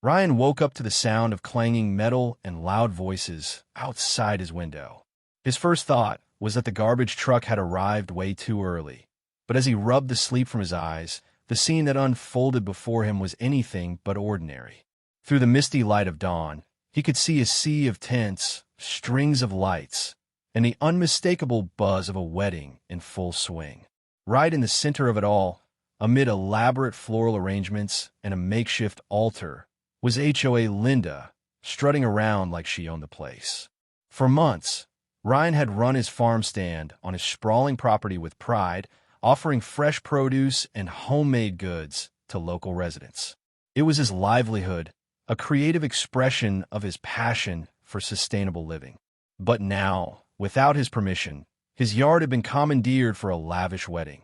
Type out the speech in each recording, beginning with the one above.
Ryan woke up to the sound of clanging metal and loud voices outside his window. His first thought was that the garbage truck had arrived way too early. But as he rubbed the sleep from his eyes, the scene that unfolded before him was anything but ordinary. Through the misty light of dawn, he could see a sea of tents, strings of lights, and the unmistakable buzz of a wedding in full swing. Right in the center of it all, amid elaborate floral arrangements and a makeshift altar, was HOA Linda, strutting around like she owned the place. For months, Ryan had run his farm stand on his sprawling property with pride, offering fresh produce and homemade goods to local residents. It was his livelihood, a creative expression of his passion for sustainable living. But now, without his permission, his yard had been commandeered for a lavish wedding,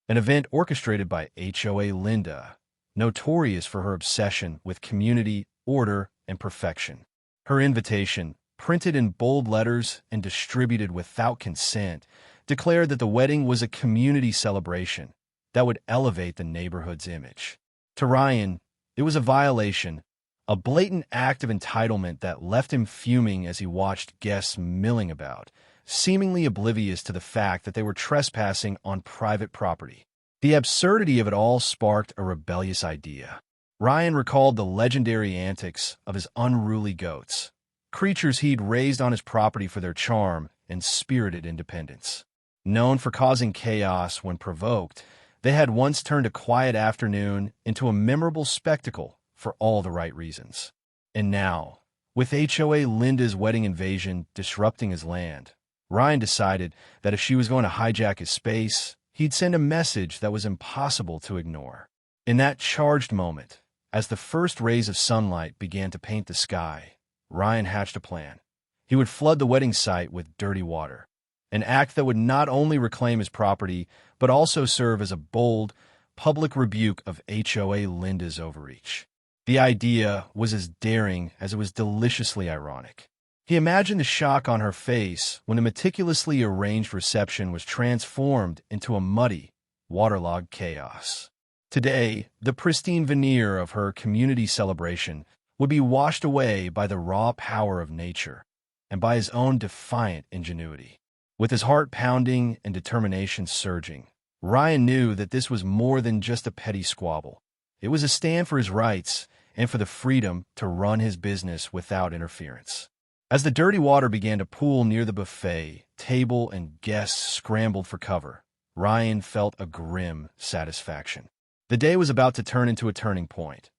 an event orchestrated by HOA Linda, notorious for her obsession with community, order, and perfection. Her invitation, printed in bold letters and distributed without consent, declared that the wedding was a community celebration that would elevate the neighborhood's image. To Ryan, it was a violation, a blatant act of entitlement that left him fuming as he watched guests milling about, seemingly oblivious to the fact that they were trespassing on private property. The absurdity of it all sparked a rebellious idea. Ryan recalled the legendary antics of his unruly goats, creatures he'd raised on his property for their charm and spirited independence. Known for causing chaos when provoked, they had once turned a quiet afternoon into a memorable spectacle for all the right reasons. And now, with HOA Linda's wedding invasion disrupting his land, Ryan decided that if she was going to hijack his space, he'd send a message that was impossible to ignore. In that charged moment, as the first rays of sunlight began to paint the sky, Ryan hatched a plan. He would flood the wedding site with dirty water, an act that would not only reclaim his property, but also serve as a bold, public rebuke of HOA Linda's overreach. The idea was as daring as it was deliciously ironic. He imagined the shock on her face when the meticulously arranged reception was transformed into a muddy, waterlogged chaos. Today, the pristine veneer of her community celebration would be washed away by the raw power of nature and by his own defiant ingenuity. With his heart pounding and determination surging, Ryan knew that this was more than just a petty squabble. It was a stand for his rights and for the freedom to run his business without interference. As the dirty water began to pool near the buffet, table and guests scrambled for cover, Ryan felt a grim satisfaction. The day was about to turn into a turning point,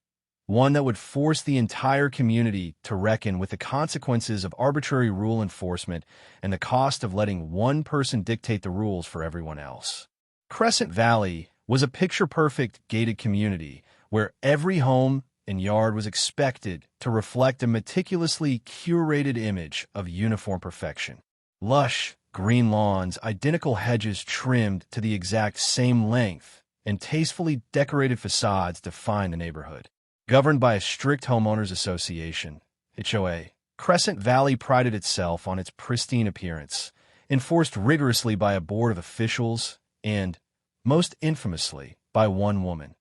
one that would force the entire community to reckon with the consequences of arbitrary rule enforcement and the cost of letting one person dictate the rules for everyone else. Crescent Valley was a picture-perfect gated community where every home and yard was expected to reflect a meticulously curated image of uniform perfection. Lush, green lawns, identical hedges trimmed to the exact same length, and tastefully decorated facades defined the neighborhood. Governed by a strict homeowners association, HOA, Crescent Valley prided itself on its pristine appearance, enforced rigorously by a board of officials, and, most infamously, by one woman,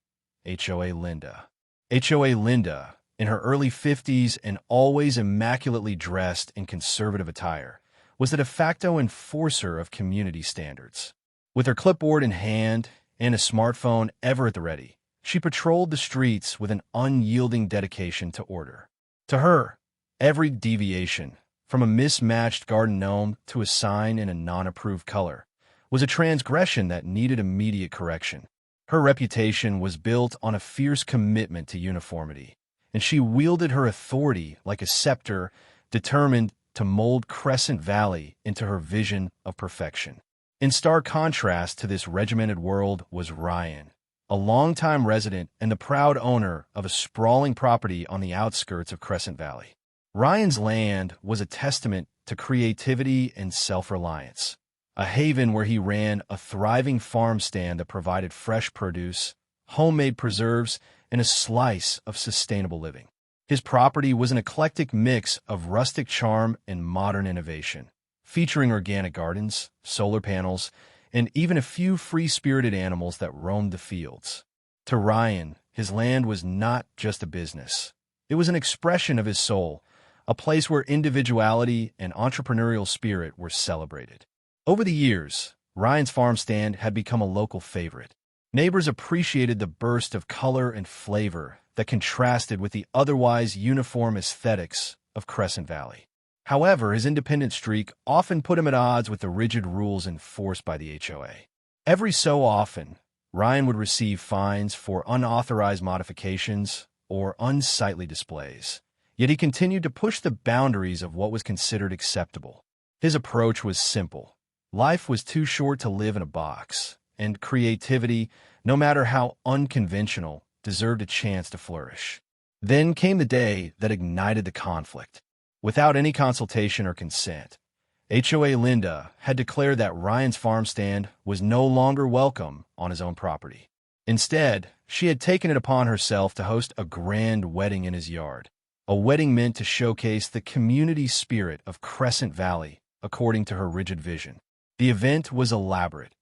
HOA Linda. HOA Linda, in her early 50s and always immaculately dressed in conservative attire, was the de facto enforcer of community standards. With her clipboard in hand and a smartphone ever at the ready, she patrolled the streets with an unyielding dedication to order. To her, every deviation, from a mismatched garden gnome to a sign in a non-approved color, was a transgression that needed immediate correction. Her reputation was built on a fierce commitment to uniformity, and she wielded her authority like a scepter, determined to mold Crescent Valley into her vision of perfection. In stark contrast to this regimented world was Ryan, a longtime resident and the proud owner of a sprawling property on the outskirts of Crescent Valley. Ryan's land was a testament to creativity and self-reliance, a haven where he ran a thriving farm stand that provided fresh produce, homemade preserves, and a slice of sustainable living. His property was an eclectic mix of rustic charm and modern innovation, featuring organic gardens, solar panels, and even a few free-spirited animals that roamed the fields. To Ryan, his land was not just a business. It was an expression of his soul, a place where individuality and entrepreneurial spirit were celebrated. Over the years, Ryan's farm stand had become a local favorite. Neighbors appreciated the burst of color and flavor that contrasted with the otherwise uniform aesthetics of Crescent Valley. However, his independent streak often put him at odds with the rigid rules enforced by the HOA. Every so often, Ryan would receive fines for unauthorized modifications or unsightly displays, yet he continued to push the boundaries of what was considered acceptable. His approach was simple. Life was too short to live in a box, and creativity, no matter how unconventional, deserved a chance to flourish. Then came the day that ignited the conflict. Without any consultation or consent, HOA Linda had declared that Ryan's farm stand was no longer welcome on his own property. Instead, she had taken it upon herself to host a grand wedding in his yard, a wedding meant to showcase the community spirit of Crescent Valley according to her rigid vision. The event was elaborate.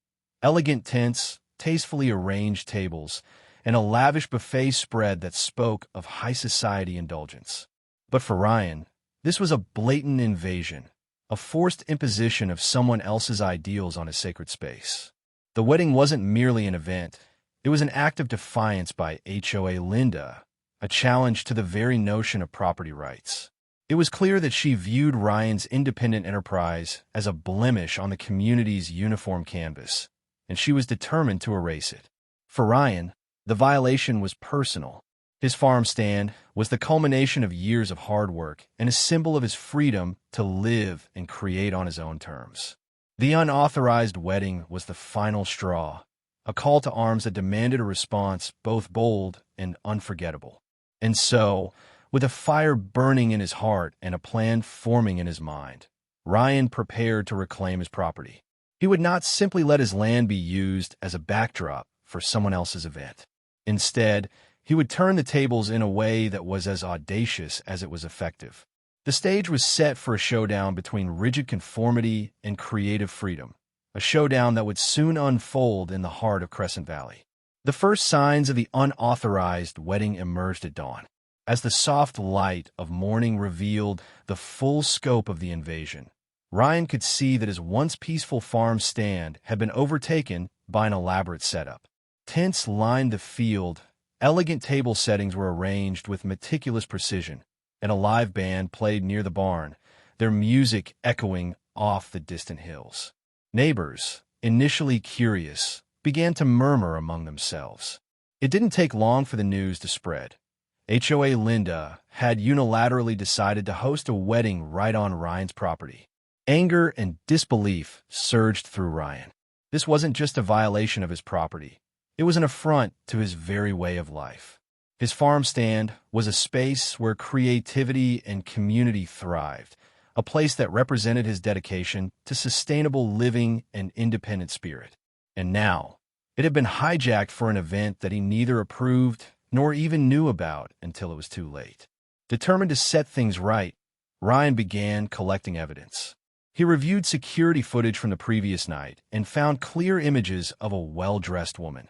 Elegant tents, tastefully arranged tables, and a lavish buffet spread that spoke of high society indulgence. But for Ryan, this was a blatant invasion, a forced imposition of someone else's ideals on his sacred space. The wedding wasn't merely an event, it was an act of defiance by HOA Linda, a challenge to the very notion of property rights. It was clear that she viewed Ryan's independent enterprise as a blemish on the community's uniform canvas, and she was determined to erase it. For Ryan, the violation was personal. His farm stand was the culmination of years of hard work and a symbol of his freedom to live and create on his own terms. The unauthorized wedding was the final straw, a call to arms that demanded a response both bold and unforgettable. And so, with a fire burning in his heart and a plan forming in his mind, Ryan prepared to reclaim his property. He would not simply let his land be used as a backdrop for someone else's event. Instead, he would turn the tables in a way that was as audacious as it was effective. The stage was set for a showdown between rigid conformity and creative freedom, a showdown that would soon unfold in the heart of Crescent Valley. The first signs of the unauthorized wedding emerged at dawn. As the soft light of morning revealed the full scope of the invasion, Ryan could see that his once peaceful farm stand had been overtaken by an elaborate setup. Tents lined the field, elegant table settings were arranged with meticulous precision, and a live band played near the barn, their music echoing off the distant hills. Neighbors, initially curious, began to murmur among themselves. It didn't take long for the news to spread. HOA Linda had unilaterally decided to host a wedding right on Ryan's property. Anger and disbelief surged through Ryan. This wasn't just a violation of his property. It was an affront to his very way of life. His farm stand was a space where creativity and community thrived, a place that represented his dedication to sustainable living and independent spirit. And now, it had been hijacked for an event that he neither approved nor even knew about until it was too late. Determined to set things right, Ryan began collecting evidence. He reviewed security footage from the previous night and found clear images of a well-dressed woman,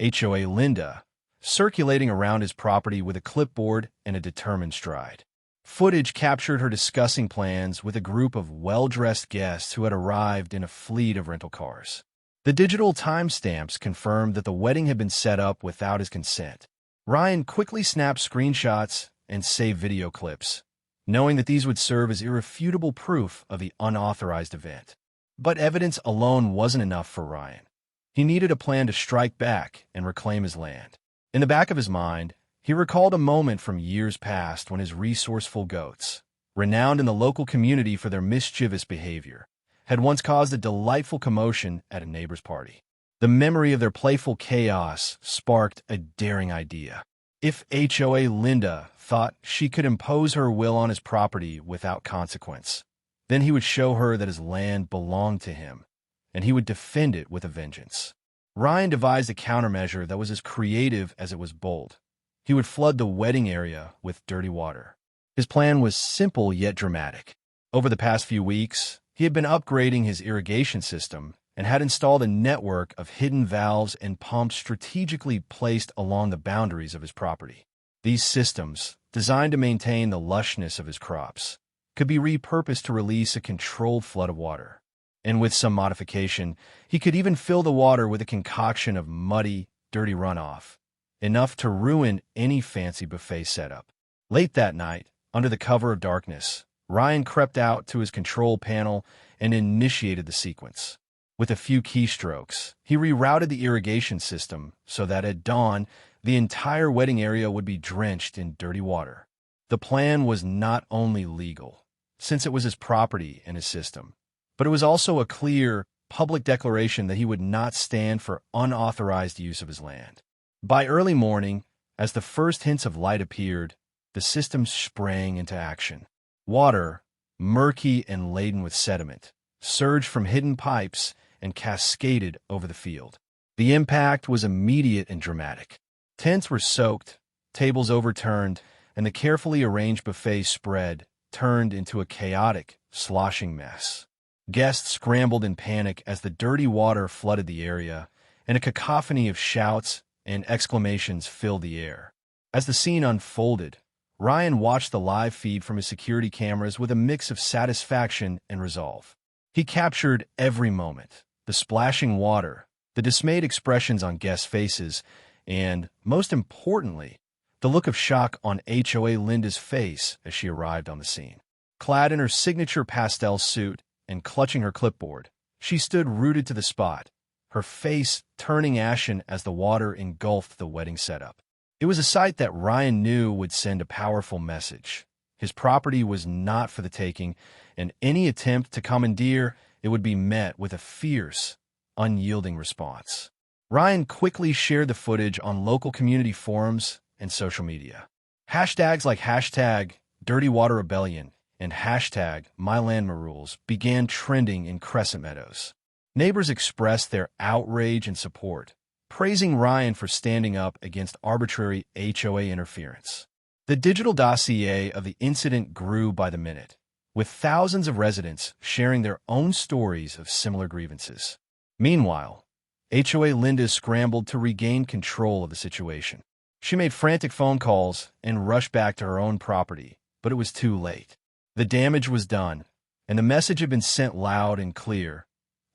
HOA Linda, circulating around his property with a clipboard and a determined stride. Footage captured her discussing plans with a group of well-dressed guests who had arrived in a fleet of rental cars. The digital timestamps confirmed that the wedding had been set up without his consent. Ryan quickly snapped screenshots and saved video clips, knowing that these would serve as irrefutable proof of the unauthorized event. But evidence alone wasn't enough for Ryan. He needed a plan to strike back and reclaim his land. In the back of his mind, he recalled a moment from years past when his resourceful goats, renowned in the local community for their mischievous behavior, had once caused a delightful commotion at a neighbor's party. The memory of their playful chaos sparked a daring idea. If HOA Linda thought she could impose her will on his property without consequence, then he would show her that his land belonged to him, and he would defend it with a vengeance. Ryan devised a countermeasure that was as creative as it was bold. He would flood the wedding area with dirty water. His plan was simple yet dramatic. Over the past few weeks, he had been upgrading his irrigation system and had installed a network of hidden valves and pumps strategically placed along the boundaries of his property. These systems, designed to maintain the lushness of his crops, could be repurposed to release a controlled flood of water. And with some modification, he could even fill the water with a concoction of muddy, dirty runoff, enough to ruin any fancy buffet setup. Late that night, under the cover of darkness, Ryan crept out to his control panel and initiated the sequence. With a few keystrokes, he rerouted the irrigation system so that at dawn, the entire wedding area would be drenched in dirty water. The plan was not only legal, since it was his property and his system, but it was also a clear, public declaration that he would not stand for unauthorized use of his land. By early morning, as the first hints of light appeared, the system sprang into action. Water, murky and laden with sediment, surged from hidden pipes and cascaded over the field. The impact was immediate and dramatic. Tents were soaked, tables overturned, and the carefully arranged buffet spread turned into a chaotic, sloshing mess. Guests scrambled in panic as the dirty water flooded the area, and a cacophony of shouts and exclamations filled the air. As the scene unfolded, Ryan watched the live feed from his security cameras with a mix of satisfaction and resolve. He captured every moment, the splashing water, the dismayed expressions on guests' faces, and, most importantly, the look of shock on HOA Linda's face as she arrived on the scene. Clad in her signature pastel suit and clutching her clipboard, she stood rooted to the spot, her face turning ashen as the water engulfed the wedding setup. It was a sight that Ryan knew would send a powerful message. His property was not for the taking, and any attempt to commandeer it would be met with a fierce, unyielding response. Ryan quickly shared the footage on local community forums and social media. Hashtags like #DirtyWaterRebellion and #MyLandMyRules began trending in Crescent Meadows. Neighbors expressed their outrage and support, praising Ryan for standing up against arbitrary HOA interference. The digital dossier of the incident grew by the minute, with thousands of residents sharing their own stories of similar grievances. Meanwhile, HOA Linda scrambled to regain control of the situation. She made frantic phone calls and rushed back to her own property, but it was too late. The damage was done, and the message had been sent loud and clear.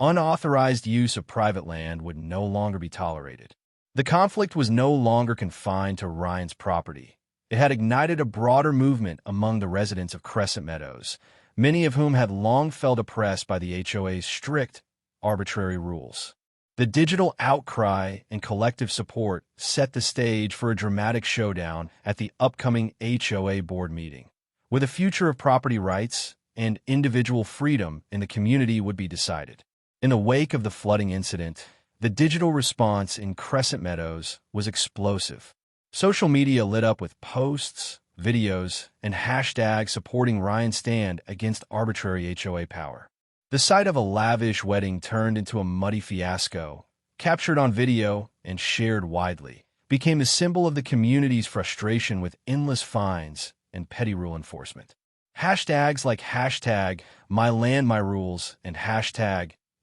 Unauthorized use of private land would no longer be tolerated. The conflict was no longer confined to Ryan's property. It had ignited a broader movement among the residents of Crescent Meadows, many of whom had long felt oppressed by the HOA's strict, arbitrary rules. The digital outcry and collective support set the stage for a dramatic showdown at the upcoming HOA board meeting, where the future of property rights and individual freedom in the community would be decided. In the wake of the flooding incident, the digital response in Crescent Meadows was explosive. Social media lit up with posts, videos, and hashtags supporting Ryan's stand against arbitrary HOA power. The sight of a lavish wedding turned into a muddy fiasco, captured on video and shared widely, became a symbol of the community's frustration with endless fines and petty rule enforcement. Hashtags like #MyLandMyRules and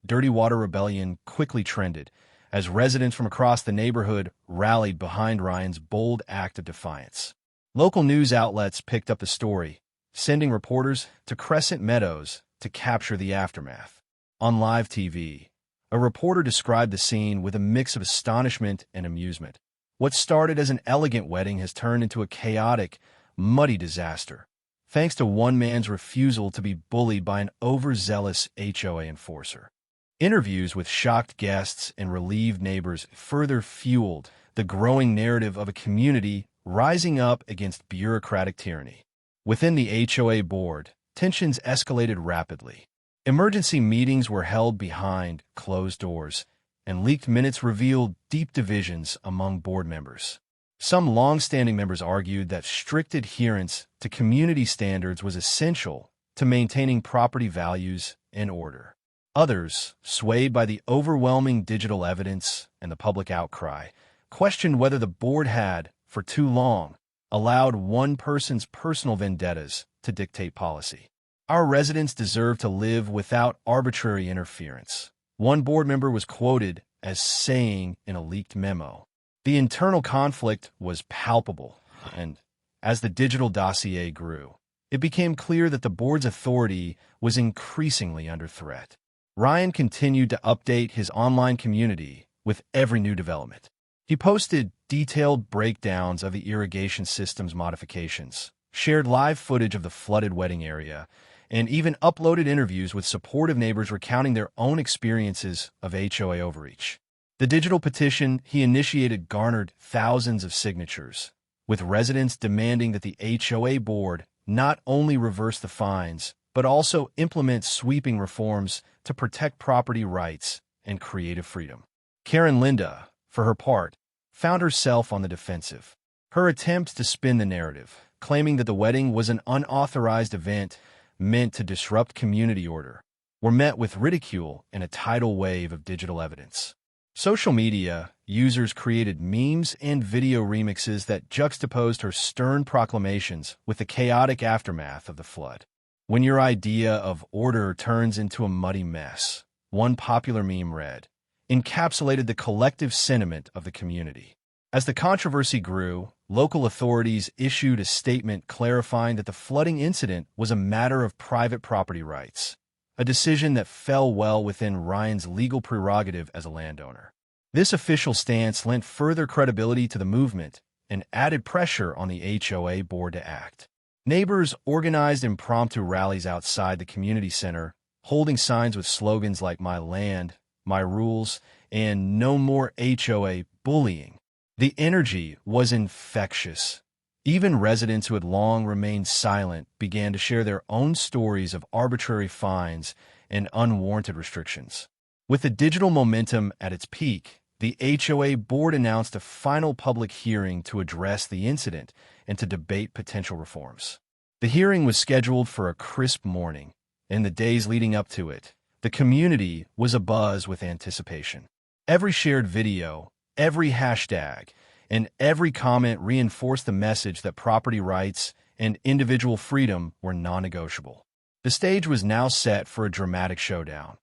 #DirtyWaterRebellion quickly trended, as residents from across the neighborhood rallied behind Ryan's bold act of defiance. Local news outlets picked up the story, sending reporters to Crescent Meadows to capture the aftermath. On live TV, a reporter described the scene with a mix of astonishment and amusement. What started as an elegant wedding has turned into a chaotic, muddy disaster, thanks to one man's refusal to be bullied by an overzealous HOA enforcer. Interviews with shocked guests and relieved neighbors further fueled the growing narrative of a community rising up against bureaucratic tyranny. Within the HOA board, tensions escalated rapidly. Emergency meetings were held behind closed doors, and leaked minutes revealed deep divisions among board members. Some long-standing members argued that strict adherence to community standards was essential to maintaining property values and order. Others, swayed by the overwhelming digital evidence and the public outcry, questioned whether the board had, for too long, allowed one person's personal vendettas to dictate policy. Our residents deserve to live without arbitrary interference. One board member was quoted as saying in a leaked memo, "The internal conflict was palpable, and As the digital dossier grew, it became clear that the board's authority was increasingly under threat. Ryan continued to update his online community with every new development. He posted detailed breakdowns of the irrigation system's modifications, shared live footage of the flooded wedding area, and even uploaded interviews with supportive neighbors recounting their own experiences of HOA overreach. The digital petition he initiated garnered thousands of signatures, with residents demanding that the HOA board not only reverse the fines, but also implement sweeping reforms to protect property rights and creative freedom. Karen Linda, for her part, found herself on the defensive. Her attempts to spin the narrative, claiming that the wedding was an unauthorized event meant to disrupt community order, were met with ridicule and a tidal wave of digital evidence. Social media users created memes and video remixes that juxtaposed her stern proclamations with the chaotic aftermath of the flood. When your idea of order turns into a muddy mess, one popular meme read, encapsulated the collective sentiment of the community. As the controversy grew, local authorities issued a statement clarifying that the flooding incident was a matter of private property rights, a decision that fell well within Ryan's legal prerogative as a landowner. This official stance lent further credibility to the movement and added pressure on the HOA board to act. Neighbors organized impromptu rallies outside the community center, holding signs with slogans like "My Land, My Rules," and "No More HOA Bullying." The energy was infectious. Even residents who had long remained silent began to share their own stories of arbitrary fines and unwarranted restrictions. With the digital momentum at its peak, the HOA board announced a final public hearing to address the incident and to debate potential reforms. The hearing was scheduled for a crisp morning. In the days leading up to it, the community was abuzz with anticipation. Every shared video, every hashtag, and every comment reinforced the message that property rights and individual freedom were non-negotiable. The stage was now set for a dramatic showdown,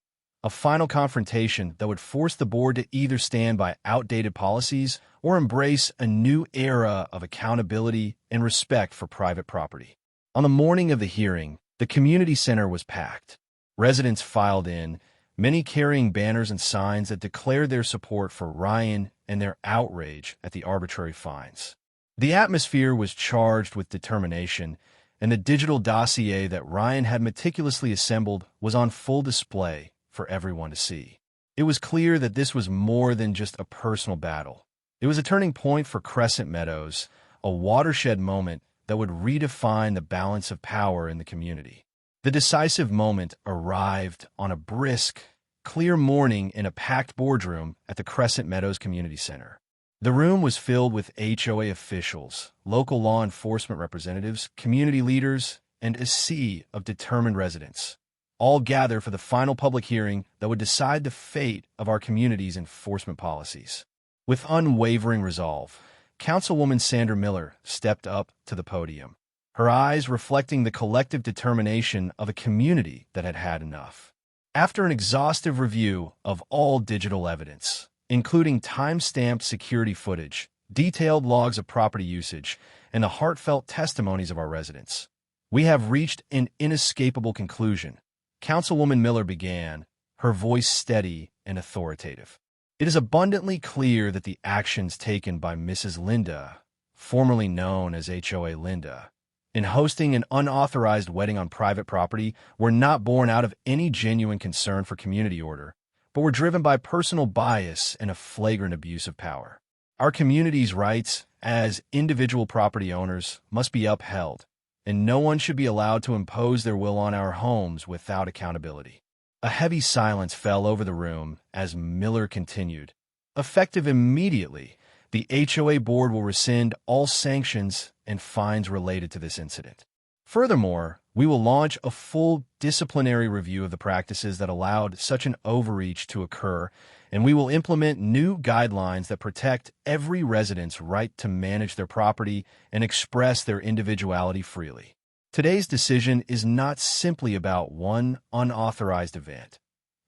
a final confrontation that would force the board to either stand by outdated policies or embrace a new era of accountability and respect for private property. On the morning of the hearing, the community center was packed. Residents filed in, many carrying banners and signs that declared their support for Ryan and their outrage at the arbitrary fines. The atmosphere was charged with determination, and the digital dossier that Ryan had meticulously assembled was on full display for everyone to see. It was clear that this was more than just a personal battle. It was a turning point for Crescent Meadows, a watershed moment that would redefine the balance of power in the community. The decisive moment arrived on a brisk, clear morning in a packed boardroom at the Crescent Meadows Community Center. The room was filled with HOA officials, local law enforcement representatives, community leaders, and a sea of determined residents, all gather for the final public hearing that would decide the fate of our community's enforcement policies. With unwavering resolve, Councilwoman Sandra Miller stepped up to the podium, her eyes reflecting the collective determination of a community that had had enough. After an exhaustive review of all digital evidence, including time-stamped security footage, detailed logs of property usage, and the heartfelt testimonies of our residents, we have reached an inescapable conclusion. Councilwoman Miller began, her voice steady and authoritative. It is abundantly clear that the actions taken by Mrs. Linda, formerly known as HOA Linda, in hosting an unauthorized wedding on private property were not born out of any genuine concern for community order, but were driven by personal bias and a flagrant abuse of power. Our community's rights as individual property owners must be upheld, and no one should be allowed to impose their will on our homes without accountability. A heavy silence fell over the room as Miller continued. Effective immediately, the HOA board will rescind all sanctions and fines related to this incident. Furthermore, we will launch a full disciplinary review of the practices that allowed such an overreach to occur, and we will implement new guidelines that protect every resident's right to manage their property and express their individuality freely. Today's decision is not simply about one unauthorized event.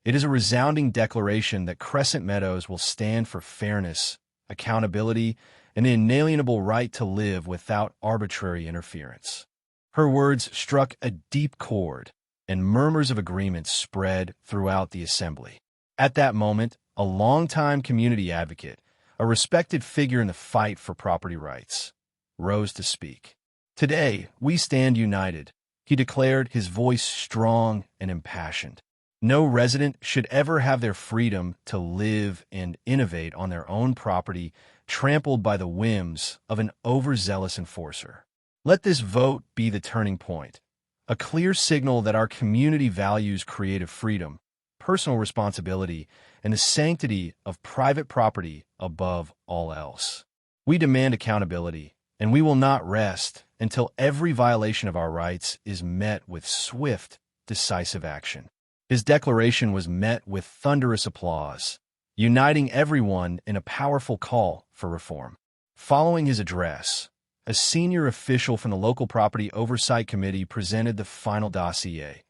It is a resounding declaration that Crescent Meadows will stand for fairness, accountability, an inalienable right to live without arbitrary interference. Her words struck a deep chord, and murmurs of agreement spread throughout the assembly. At that moment, a longtime community advocate, a respected figure in the fight for property rights, rose to speak. "Today, we stand united," he declared, his voice strong and impassioned. "No resident should ever have their freedom to live and innovate on their own property trampled by the whims of an overzealous enforcer. Let this vote be the turning point, a clear signal that our community values creative freedom, personal responsibility, and the sanctity of private property above all else. We demand accountability, and we will not rest until every violation of our rights is met with swift, decisive action." His declaration was met with thunderous applause, uniting everyone in a powerful call for reform. Following his address, a senior official from the local property oversight committee presented the final dossier,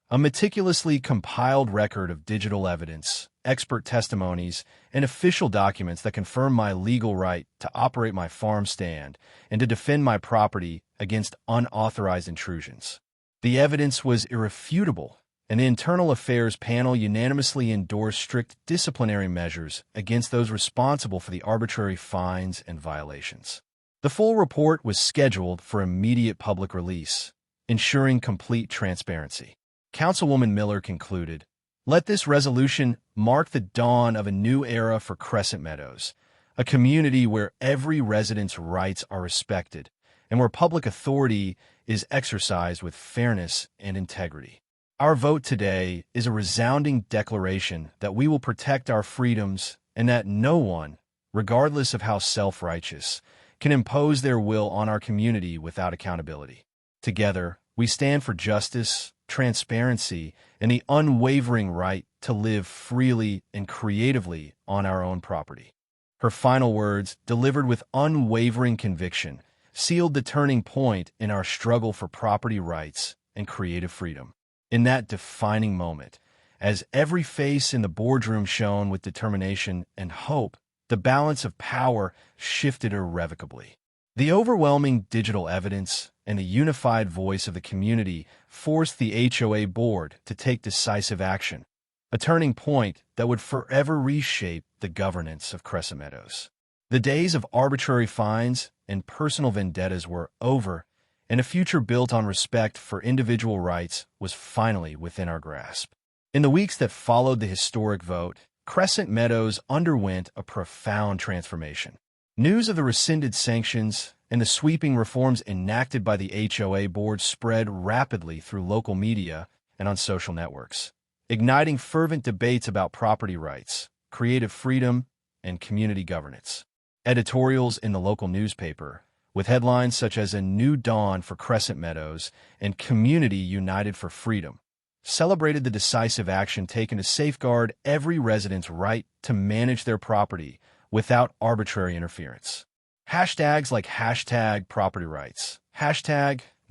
a meticulously compiled record of digital evidence, expert testimonies, and official documents that confirm my legal right to operate my farm stand and to defend my property against unauthorized intrusions. The evidence was irrefutable, and the Internal Affairs panel unanimously endorsed strict disciplinary measures against those responsible for the arbitrary fines and violations. The full report was scheduled for immediate public release, ensuring complete transparency. Councilwoman Miller concluded, "Let this resolution mark the dawn of a new era for Crescent Meadows, a community where every resident's rights are respected and where public authority is exercised with fairness and integrity. Our vote today is a resounding declaration that we will protect our freedoms and that no one, regardless of how self-righteous, can impose their will on our community without accountability. Together, we stand for justice, transparency, and the unwavering right to live freely and creatively on our own property." Her final words, delivered with unwavering conviction, sealed the turning point in our struggle for property rights and creative freedom. In that defining moment, as every face in the boardroom shone with determination and hope, the balance of power shifted irrevocably. The overwhelming digital evidence and the unified voice of the community forced the HOA board to take decisive action, a turning point that would forever reshape the governance of Crescent Meadows. The days of arbitrary fines and personal vendettas were over, and a future built on respect for individual rights was finally within our grasp. In the weeks that followed the historic vote, Crescent Meadows underwent a profound transformation. News of the rescinded sanctions and the sweeping reforms enacted by the HOA board spread rapidly through local media and on social networks, igniting fervent debates about property rights, creative freedom, and community governance. Editorials in the local newspaper, with headlines such as "A New Dawn for Crescent Meadows" and "Community United for Freedom," celebrated the decisive action taken to safeguard every resident's right to manage their property without arbitrary interference. Hashtags like #PropertyRights,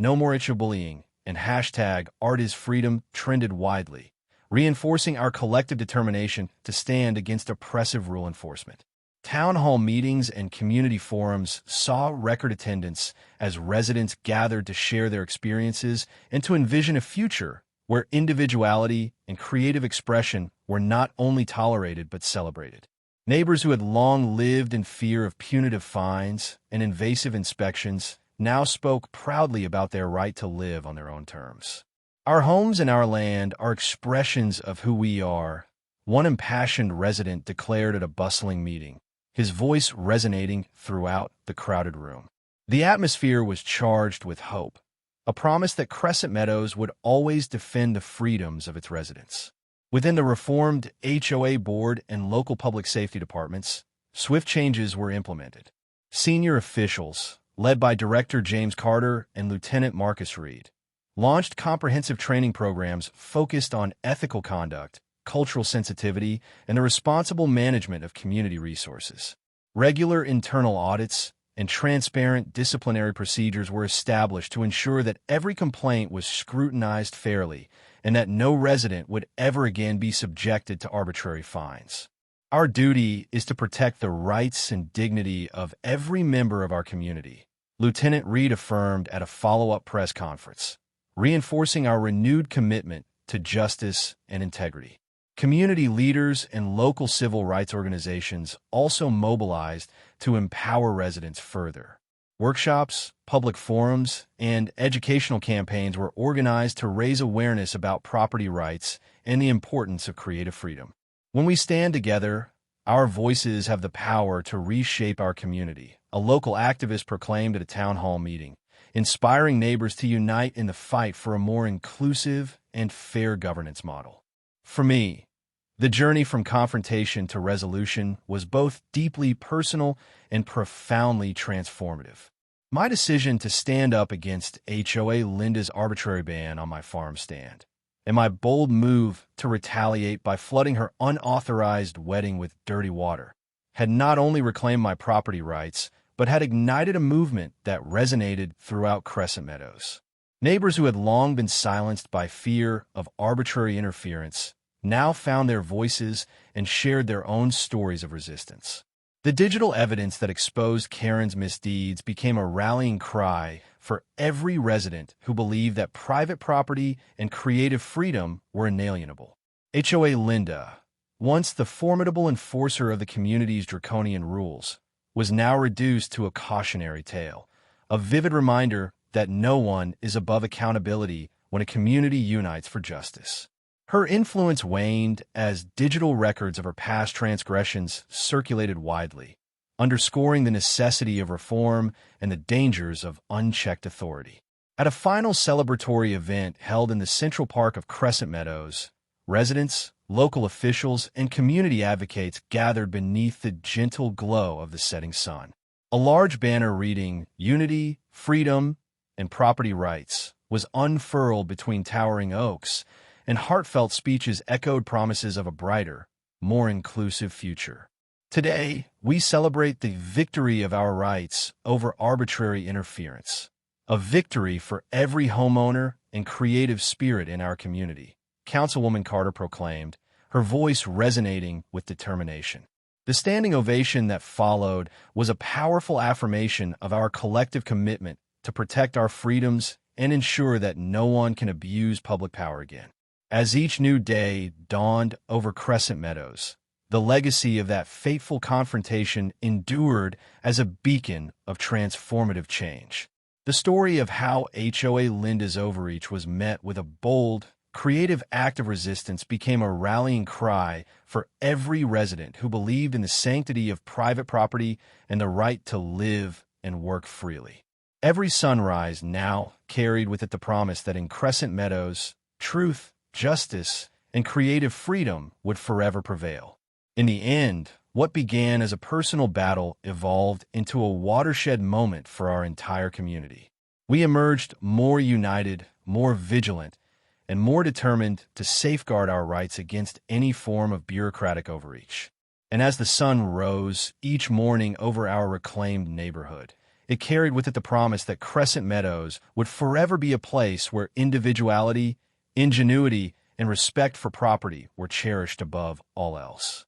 #NoMoreHOA, and #ArtIsFreedom trended widely, reinforcing our collective determination to stand against oppressive rule enforcement. Town hall meetings and community forums saw record attendance as residents gathered to share their experiences and to envision a future where individuality and creative expression were not only tolerated but celebrated. Neighbors who had long lived in fear of punitive fines and invasive inspections now spoke proudly about their right to live on their own terms. "Our homes and our land are expressions of who we are," one impassioned resident declared at a bustling meeting, his voice resonating throughout the crowded room. The atmosphere was charged with hope, a promise that Crescent Meadows would always defend the freedoms of its residents. Within the reformed HOA board and local public safety departments, swift changes were implemented. Senior officials, led by Director James Carter and Lieutenant Marcus Reed, launched comprehensive training programs focused on ethical conduct, cultural sensitivity, and the responsible management of community resources. Regular internal audits and transparent disciplinary procedures were established to ensure that every complaint was scrutinized fairly and that no resident would ever again be subjected to arbitrary fines. Our duty is to protect the rights and dignity of every member of our community, Lieutenant Reed affirmed at a follow-up press conference, reinforcing our renewed commitment to justice and integrity. Community leaders and local civil rights organizations also mobilized to empower residents further. Workshops, public forums, and educational campaigns were organized to raise awareness about property rights and the importance of creative freedom. When we stand together, our voices have the power to reshape our community, a local activist proclaimed at a town hall meeting, inspiring neighbors to unite in the fight for a more inclusive and fair governance model. For me, the journey from confrontation to resolution was both deeply personal and profoundly transformative. My decision to stand up against HOA Linda's arbitrary ban on my farm stand, and my bold move to retaliate by flooding her unauthorized wedding with dirty water, had not only reclaimed my property rights, but had ignited a movement that resonated throughout Crescent Meadows. Neighbors who had long been silenced by fear of arbitrary interference now found their voices and shared their own stories of resistance. The digital evidence that exposed Karen's misdeeds became a rallying cry for every resident who believed that private property and creative freedom were inalienable. HOA Linda, once the formidable enforcer of the community's draconian rules, was now reduced to a cautionary tale, a vivid reminder that no one is above accountability when a community unites for justice. Her influence waned as digital records of her past transgressions circulated widely, underscoring the necessity of reform and the dangers of unchecked authority. At a final celebratory event held in the Central Park of Crescent Meadows, residents, local officials, and community advocates gathered beneath the gentle glow of the setting sun. A large banner reading "Unity, Freedom, and Property Rights" was unfurled between towering oaks, and heartfelt speeches echoed promises of a brighter, more inclusive future. Today, we celebrate the victory of our rights over arbitrary interference, a victory for every homeowner and creative spirit in our community, Councilwoman Carter proclaimed, her voice resonating with determination. The standing ovation that followed was a powerful affirmation of our collective commitment to protect our freedoms and ensure that no one can abuse public power again. As each new day dawned over Crescent Meadows, the legacy of that fateful confrontation endured as a beacon of transformative change. The story of how HOA Linda's overreach was met with a bold, creative act of resistance became a rallying cry for every resident who believed in the sanctity of private property and the right to live and work freely. Every sunrise now carried with it the promise that in Crescent Meadows, truth, justice, and creative freedom would forever prevail. In the end, what began as a personal battle evolved into a watershed moment for our entire community. We emerged more united, more vigilant, and more determined to safeguard our rights against any form of bureaucratic overreach. And as the sun rose each morning over our reclaimed neighborhood, it carried with it the promise that Crescent Meadows would forever be a place where individuality, ingenuity, and respect for property were cherished above all else.